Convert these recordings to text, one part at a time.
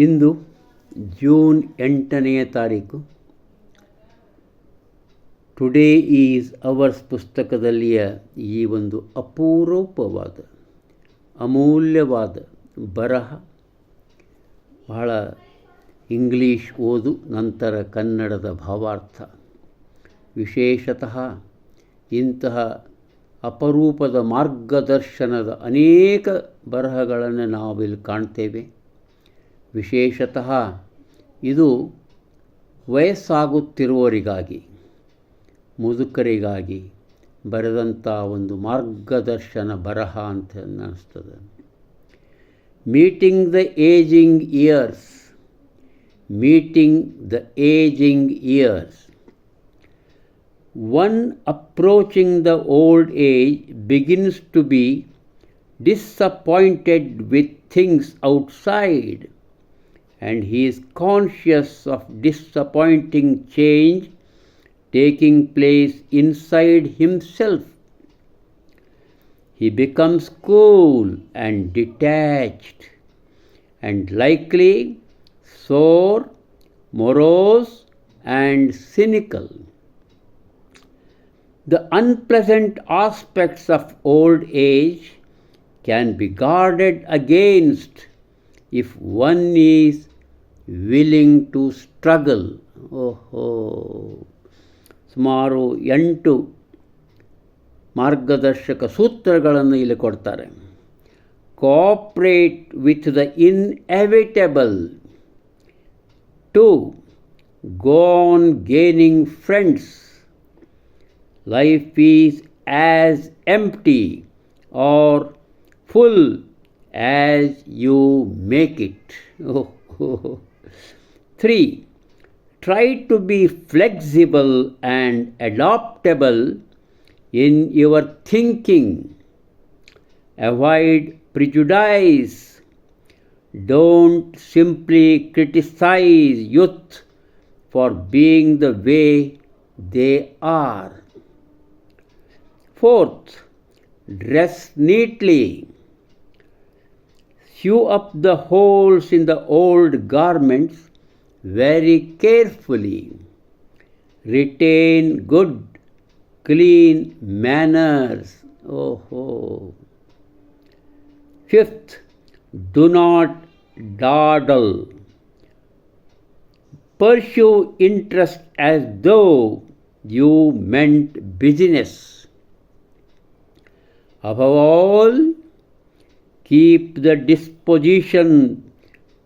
ಇಂದು June 8ನೇ ತಾರೀಕು. Today is ours ಪುಸ್ತಕದಲ್ಲಿಯ ಈ ಒಂದು ಅಪೂರ್ವವಾದ ಅಮೂಲ್ಯವಾದ ಬರಹ, ಬಹಳ ಇಂಗ್ಲೀಷ್ ಓದು ನಂತರ ಕನ್ನಡದ ಭಾವಾರ್ಥ. ವಿಶೇಷತಃ ಇಂತಹ ಅಪರೂಪದ ಮಾರ್ಗದರ್ಶನದ ಅನೇಕ ಬರಹಗಳನ್ನು ನಾವಿಲ್ಲಿ ಕಾಣ್ತೇವೆ. ವಿಶೇಷತಃ ಇದು ವಯಸ್ಸಾಗುತ್ತಿರುವವರಿಗಾಗಿ, ಮುದುಕರಿಗಾಗಿ ಬರೆದಂಥ ಒಂದು ಮಾರ್ಗದರ್ಶನ ಬರಹ ಅಂತ ಅನ್ನಿಸ್ತದೆ. Meeting the ageing years. One approaching the old age begins to be disappointed with things outside, and he is conscious of disappointing change taking place inside himself. He becomes cool and detached, and likely sore, morose, and cynical. The unpleasant aspects of old age can be guarded against if one is willing to struggle. ಸುಮಾರು 8 ಮಾರ್ಗದರ್ಶಕ ಸೂತ್ರಗಳನ್ನು ಇಲ್ಲಿ ಕೊಡ್ತಾರೆ. Cooperate with the inevitable. 2. Go on gaining friends. Life is as empty or full as you make it. 3. Try to be flexible and adaptable in your thinking. Avoid prejudice. Don't simply criticize youth for being the way they are. 4. Dress neatly. Sew up the holes in the old garments very carefully. Retain good, clean manners. 5th, do not dawdle. Pursue interest as though you meant business. Above all, keep the disposition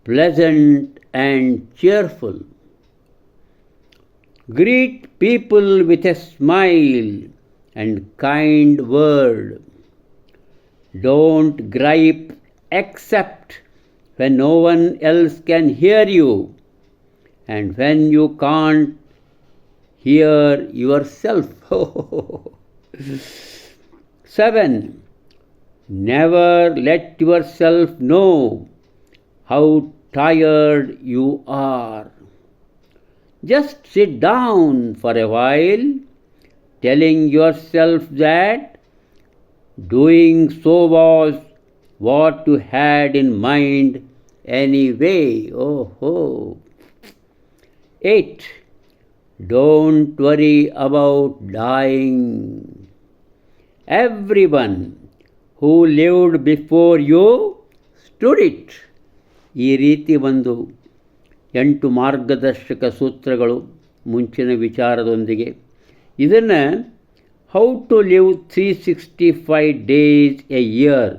pleasant and cheerful. Greet people with a smile and kind word. Don't gripe except when no one else can hear you and when you can't hear yourself. 7. Never let yourself know how tired you are. Just sit down for a while, telling yourself that doing so was what you had in mind anyway. 8. Don't worry about dying. Everyone who lived before you stood it. ಈ ರೀತಿ ಒಂದು 8 ಮಾರ್ಗದರ್ಶಕ ಸೂತ್ರಗಳು ಮುಂಚಿನ ವಿಚಾರದೊಂದಿಗೆ. ಇದನ್ನು how to live 365 days a year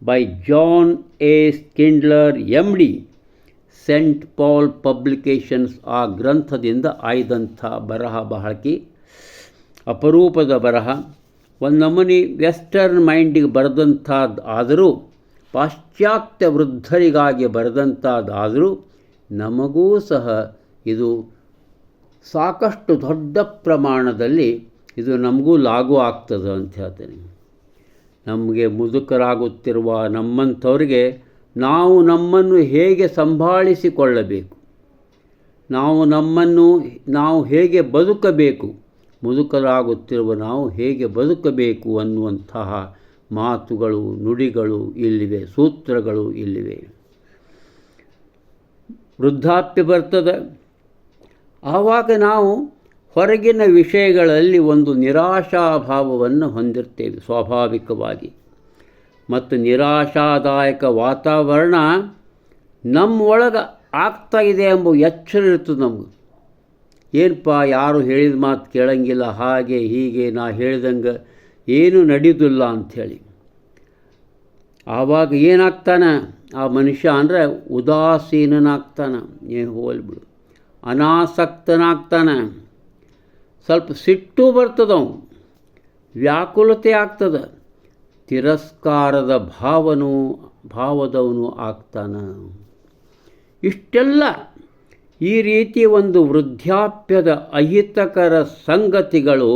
by John A Schindler MD, Saint Paul publications, ಆ ಗ್ರಂಥದಿಂದ ಆಯ್ದಂಥ ಬರಹ. ಬಹಳಕಿ ಅಪರೂಪದ ಬರಹ. ಒಂದು ನಮೂನಿ ವೆಸ್ಟರ್ನ್ ಮೈಂಡಿಗೆ ಬರೆದಂಥದ್ದು ಆದರೂ, ಪಾಶ್ಚಾತ್ಯ ವೃದ್ಧರಿಗಾಗಿ ಬರೆದಂಥದ್ದಾದರೂ ನಮಗೂ ಸಹ ಇದು ಸಾಕಷ್ಟು ದೊಡ್ಡ ಪ್ರಮಾಣದಲ್ಲಿ ಇದು ನಮಗೂ ಲಾಗೂ ಆಗ್ತದೆ ಅಂತ ಹೇಳ್ತೇನೆ. ನಮಗೆ ಮುದುಕರಾಗುತ್ತಿರುವ ನಮ್ಮಂಥವ್ರಿಗೆ ನಾವು ನಮ್ಮನ್ನು ಹೇಗೆ ಸಂಭಾಳಿಸಿಕೊಳ್ಳಬೇಕು, ನಾವು ಹೇಗೆ ಬದುಕಬೇಕು, ಮುದುಕರಾಗುತ್ತಿರುವ ನಾವು ಹೇಗೆ ಬದುಕಬೇಕು ಅನ್ನುವಂತಹ ಮಾತುಗಳು, ನುಡಿಗಳು ಇಲ್ಲಿವೆ, ಸೂತ್ರಗಳು ಇಲ್ಲಿವೆ. ವೃದ್ಧಾಪ್ಯ ಬರ್ತದೆ. ಆವಾಗ ನಾವು ಹೊರಗಿನ ವಿಷಯಗಳಲ್ಲಿ ಒಂದು ನಿರಾಶಾಭಾವವನ್ನು ಹೊಂದಿರ್ತೇವೆ ಸ್ವಾಭಾವಿಕವಾಗಿ. ಮತ್ತು ನಿರಾಶಾದಾಯಕ ವಾತಾವರಣ ನಮ್ಮೊಳಗೆ ಆಗ್ತಾ ಇದೆ ಎಂಬ ಎಚ್ಚರ ಇರ್ತದೆ ನಮಗೆ. ಏನಪ್ಪ ಯಾರು ಹೇಳಿದ ಮಾತು ಕೇಳಂಗಿಲ್ಲ, ಹಾಗೆ ಹೀಗೆ ನಾ ಹೇಳಿದಂಗೆ ಏನೂ ನಡೆಯೋದಿಲ್ಲ ಅಂಥೇಳಿ. ಆವಾಗ ಏನಾಗ್ತಾನೆ ಆ ಮನುಷ್ಯ ಅಂದರೆ ಉದಾಸೀನನಾಗ್ತಾನೆ, ಏನು ಹೋಲ್ಬಿಡು, ಅನಾಸಕ್ತನಾಗ್ತಾನೆ. ಸ್ವಲ್ಪ ಸಿಟ್ಟು ಬರ್ತದವು, ವ್ಯಾಕುಲತೆ ಆಗ್ತದೆ, ತಿರಸ್ಕಾರದ ಭಾವದವನು ಆಗ್ತಾನೆ. ಇಷ್ಟೆಲ್ಲ ಈ ರೀತಿ ಒಂದು ವೃದ್ಧಾಪ್ಯದ ಅಹಿತಕರ ಸಂಗತಿಗಳು,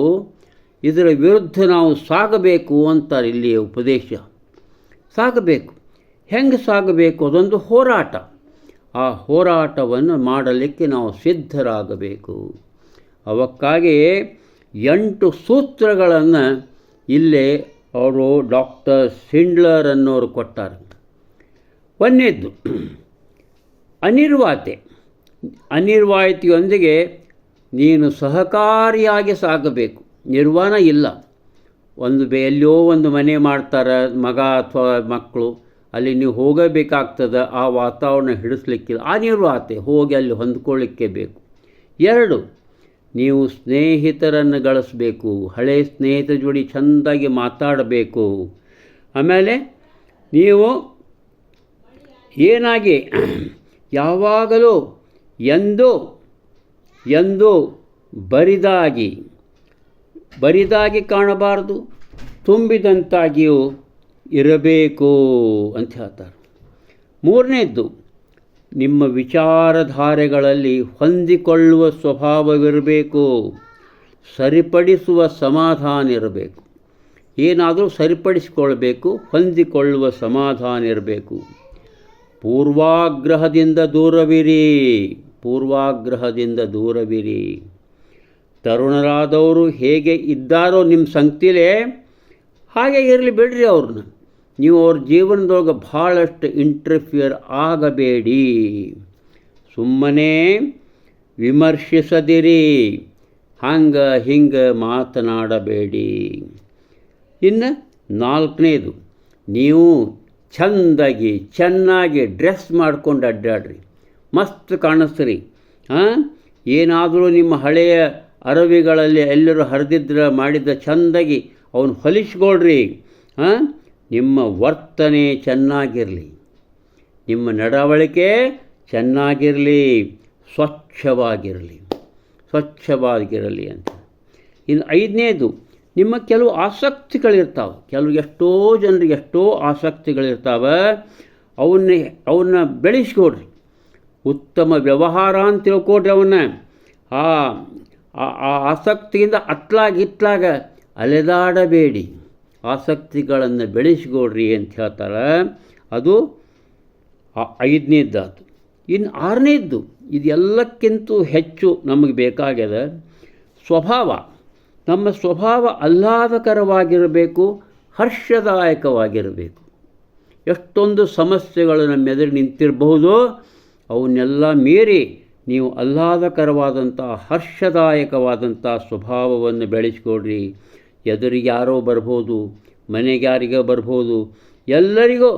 ಇದರ ವಿರುದ್ಧ ನಾವು ಸಾಗಬೇಕು ಅಂತಾರೆ ಇಲ್ಲಿಯ ಉಪದೇಶ. ಸಾಗಬೇಕು. ಹೆಂಗೆ ಸಾಗಬೇಕು? ಅದೊಂದು ಹೋರಾಟ. ಆ ಹೋರಾಟವನ್ನು ಮಾಡಲಿಕ್ಕೆ ನಾವು ಸಿದ್ಧರಾಗಬೇಕು. ಅವಕ್ಕಾಗಿ 8 ಸೂತ್ರಗಳನ್ನು ಇಲ್ಲೇ ಅವರು ಡಾಕ್ಟರ್ ಸಿಂಡ್ಲರ್ ಅನ್ನೋರು ಕೊಟ್ಟಾರೆ. ಒಂದನೇದ್ದು ಅನಿರ್ವಾಯತೆಯೊಂದಿಗೆ ನೀನು ಸಹಕಾರಿಯಾಗಿ ಸಾಗಬೇಕು. ನಿರ್ವಾಣ ಇಲ್ಲ. ಎಲ್ಲಿಯೋ ಒಂದು ಮನೆ ಮಾಡ್ತಾರೆ ಮಗ ಅಥವಾ ಮಕ್ಕಳು, ಅಲ್ಲಿ ನೀವು ಹೋಗಬೇಕಾಗ್ತದೆ, ಆ ವಾತಾವರಣ ಹಿಡಿಸ್ಲಿಕ್ಕಿಲ್ಲ, ಅನಿರ್ವಾಯತೆ, ಹೋಗಿ ಅಲ್ಲಿ ಹೊಂದ್ಕೊಳ್ಳಿಕ್ಕೆ ಬೇಕು. 2, ನೀವು ಸ್ನೇಹಿತರನ್ನು ಗಳಿಸಬೇಕು, ಹಳೆಯ ಸ್ನೇಹಿತರ ಜೋಡಿ ಚೆಂದಾಗಿ ಮಾತಾಡಬೇಕು. ಆಮೇಲೆ ನೀವು ಏನಾಗಿ ಯಾವಾಗಲೂ ಎಂದು ಬರಿದಾಗಿ ಕಾಣಬಾರದು, ತುಂಬಿದಂತಾಗಿಯೂ ಇರಬೇಕು ಅಂತ ಹೇಳ್ತಾರೆ. 3ನೇದ್ದು, ನಿಮ್ಮ ವಿಚಾರಧಾರೆಗಳಲ್ಲಿ ಹೊಂದಿಕೊಳ್ಳುವ ಸ್ವಭಾವವಿರಬೇಕು, ಸರಿಪಡಿಸುವ ಸಮಾಧಾನ ಇರಬೇಕು. ಏನಾದರೂ ಸರಿಪಡಿಸಿಕೊಳ್ಬೇಕು, ಹೊಂದಿಕೊಳ್ಳುವ ಸಮಾಧಾನ ಇರಬೇಕು. ಪೂರ್ವಾಗ್ರಹದಿಂದ ದೂರವಿರಿ. ತರುಣರಾದವರು ಹೇಗೆ ಇದ್ದಾರೋ ನಿಮ್ಮ ಸಂಗತಿಲೇ ಹಾಗೆ ಇರಲಿ, ಬಿಡ್ರಿ ಅವ್ರನ್ನ. ನೀವು ಅವ್ರ ಜೀವನದೊಳಗೆ ಭಾಳಷ್ಟು ಇಂಟರ್ಫಿಯರ್ ಆಗಬೇಡಿ. ಸುಮ್ಮನೆ ವಿಮರ್ಶಿಸದಿರಿ, ಹಿಂಗೆ ಮಾತನಾಡಬೇಡಿ. ಇನ್ನು 4ನೇದು, ನೀವು ಚೆನ್ನಾಗಿ ಡ್ರೆಸ್ ಮಾಡ್ಕೊಂಡು ಅಡ್ಡಾಡ್ರಿ, ಮಸ್ತ್ ಕಾಣಿಸ್ರಿ. ಏನಾದರೂ ನಿಮ್ಮ ಹಳೆಯ ಅರವಿಗಳಲ್ಲಿ ಎಲ್ಲರೂ ಹರಿದಿದ್ರೆ ಮಾಡಿದ ಚೆಂದಾಗಿ ಅವನು ಹೊಲಿಸ್ಕೊಳ್ರಿ. ನಿಮ್ಮ ವರ್ತನೆ ಚೆನ್ನಾಗಿರಲಿ, ನಿಮ್ಮ ನಡವಳಿಕೆ ಚೆನ್ನಾಗಿರಲಿ, ಸ್ವಚ್ಛವಾಗಿರಲಿ ಅಂತ. ಇನ್ನು 5ನೇದು, ನಿಮ್ಮ ಕೆಲವು ಆಸಕ್ತಿಗಳಿರ್ತಾವೆ. ಎಷ್ಟೋ ಜನರಿಗೆ ಎಷ್ಟೋ ಆಸಕ್ತಿಗಳಿರ್ತಾವೆ, ಅವನ್ನ ಬೆಳೆಸ್ಕೊಡ್ರಿ. ಉತ್ತಮ ವ್ಯವಹಾರ ಅಂತ ತಿಳ್ಕೊಡ್ರಿ. ಅವನ್ನ ಆ ಆಸಕ್ತಿಯಿಂದ ಇತ್ಲಾಗ ಅಲೆದಾಡಬೇಡಿ, ಆಸಕ್ತಿಗಳನ್ನು ಬೆಳೆಸ್ಕೊಡ್ರಿ ಅಂತ ಹೇಳ್ತಾರೆ. ಅದು 5ನೇದ್ದಾತು. ಇನ್ನು 6ನೇದ್ದು, ಇದೆಲ್ಲಕ್ಕಿಂತ ಹೆಚ್ಚು ನಮಗೆ ಬೇಕಾಗ್ಯದ ಸ್ವಭಾವ. ನಮ್ಮ ಸ್ವಭಾವ ಆಹ್ಲಾದಕರವಾಗಿರಬೇಕು, ಹರ್ಷದಾಯಕವಾಗಿರಬೇಕು. ಎಷ್ಟೊಂದು ಸಮಸ್ಯೆಗಳು ನಮ್ಮ ಎದುರು ನಿಂತಿರಬಹುದು, ಅವನ್ನೆಲ್ಲ ಮೀರಿ ನೀವು ಆಹ್ಲಾದಕರವಾದಂಥ ಹರ್ಷದಾಯಕವಾದಂಥ ಸ್ವಭಾವವನ್ನು ಬೆಳೆಸ್ಕೊಡ್ರಿ. ಎದುರಿಗೆ ಯಾರೋ ಬರ್ಬೋದು, ಮನೆಗೆ ಯಾರಿಗೋ ಬರ್ಬೋದು, ಎಲ್ಲರಿಗೂ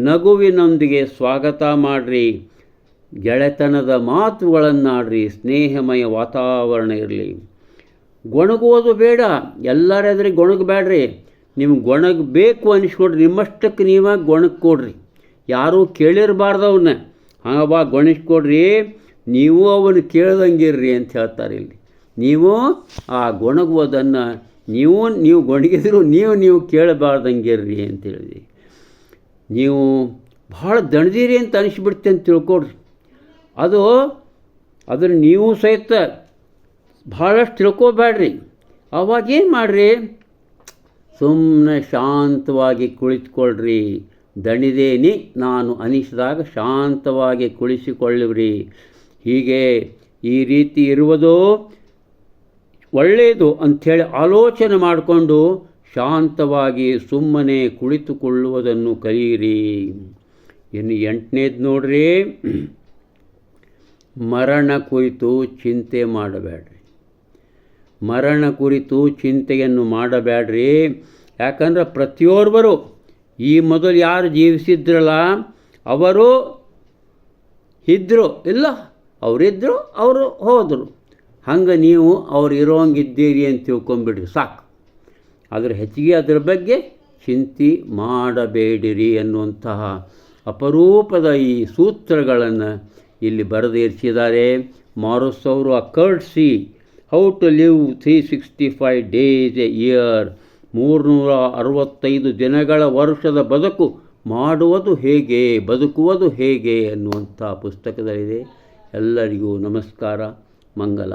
ನಗುವಿನೊಂದಿಗೆ ಸ್ವಾಗತ ಮಾಡಿರಿ. ಗೆಳೆತನದ ಮಾತುಗಳನ್ನಾಡ್ರಿ, ಸ್ನೇಹಮಯ ವಾತಾವರಣ ಇರಲಿ. ಗೊಣಗೋದು ಬೇಡ, ಎಲ್ಲರೆದುರಿಗೆ ಗೊಣಗಬೇಡ್ರಿ. ನಿಮ್ಗೆ ಗೊಣಗಬೇಕು ಅನಿಸ್ಕೊಡ್ರಿ, ನಿಮ್ಮಷ್ಟಕ್ಕೆ ನೀವೇ ಗೊಣಗ್ಕೊಡ್ರಿ. ಯಾರೂ ಕೇಳಿರಬಾರ್ದವನ್ನ ಹಾಗವಾಗ ಗೊಣಿಸ್ಕೊಡ್ರಿ. ನೀವು ಅವನು ಕೇಳ್ದಂಗಿರ್ರಿ ಅಂತ ಹೇಳ್ತಾರೆ ಇಲ್ಲಿ. ನೀವು ಆ ಗೊಣಗುವುದನ್ನು ನೀವು ಗೊಣಗಿದ್ರು ನೀವು ಕೇಳಬಾರ್ದಂಗಿರ್ರಿ ಅಂತೇಳಿ. ನೀವು ಭಾಳ ದಣದಿರಿ ಅಂತ ಅನಿಸ್ಬಿಡ್ತೆ ಅಂತ ತಿಳ್ಕೊಡ್ರಿ. ಅದನ್ನು ನೀವು ಸಹಿತ ಭಾಳಷ್ಟು ತಿಳ್ಕೊಬೇಡ್ರಿ. ಅವಾಗೇನು ಮಾಡಿರಿ, ಸುಮ್ಮನೆ ಶಾಂತವಾಗಿ ಕುಳಿತುಕೊಳ್ರಿ, ದಣಿದೇನಿ ನಾನು ಅನಿಸಿದಾಗ ಶಾಂತವಾಗಿ ಕುಳಿಸಿಕೊಳ್ಳಿವ್ರಿ. ಹೀಗೆ ಈ ರೀತಿ ಇರುವುದೋ ಒಳ್ಳೆಯದು ಅಂಥೇಳಿ ಆಲೋಚನೆ ಮಾಡಿಕೊಂಡು ಶಾಂತವಾಗಿ ಸುಮ್ಮನೆ ಕುಳಿತುಕೊಳ್ಳುವುದನ್ನು ಕಲಿಯಿರಿ. ಇನ್ನು 8ನೇದು ನೋಡ್ರಿ, ಮರಣ ಕುರಿತು ಚಿಂತೆ ಮಾಡಬೇಡ್ರಿ. ಮರಣ ಕುರಿತು ಚಿಂತೆಯನ್ನು ಮಾಡಬೇಡ್ರಿ. ಯಾಕಂದ್ರೆ ಪ್ರತಿಯೊಬ್ಬರು ಈ ಮೊದಲು ಯಾರು ಜೀವಿಸಿದ್ರಲ್ಲ ಅವರು ಇದ್ದರು, ಇಲ್ಲ ಅವರಿದ್ದರು, ಅವರು ಹೋದರು. ಹಂಗೆ ನೀವು ಅವ್ರು ಇರೋಂಗಿದ್ದೀರಿ ಅಂತ ತಿಳ್ಕೊಂಬಿಡ್ರಿ ಸಾಕು. ಆದರೆ ಹೆಚ್ಚಿಗೆ ಅದರ ಬಗ್ಗೆ ಚಿಂತೆ ಮಾಡಬೇಡಿರಿ ಅನ್ನುವಂತಹ ಅಪರೂಪದ ಈ ಸೂತ್ರಗಳನ್ನು ಇಲ್ಲಿ ಬರೆದಿರಿಸಿದ್ದಾರೆ ಮಾರುಸ್ ಅವರು. A courtesy, how to live 365 days a year, 365 ದಿನಗಳ ವರ್ಷದ ಬದುಕು ಮಾಡುವುದು ಹೇಗೆ, ಬದುಕುವುದು ಹೇಗೆ ಅನ್ನುವಂಥ ಪುಸ್ತಕದಲ್ಲಿದೆ. ಎಲ್ಲರಿಗೂ ನಮಸ್ಕಾರ, ಮಂಗಲ.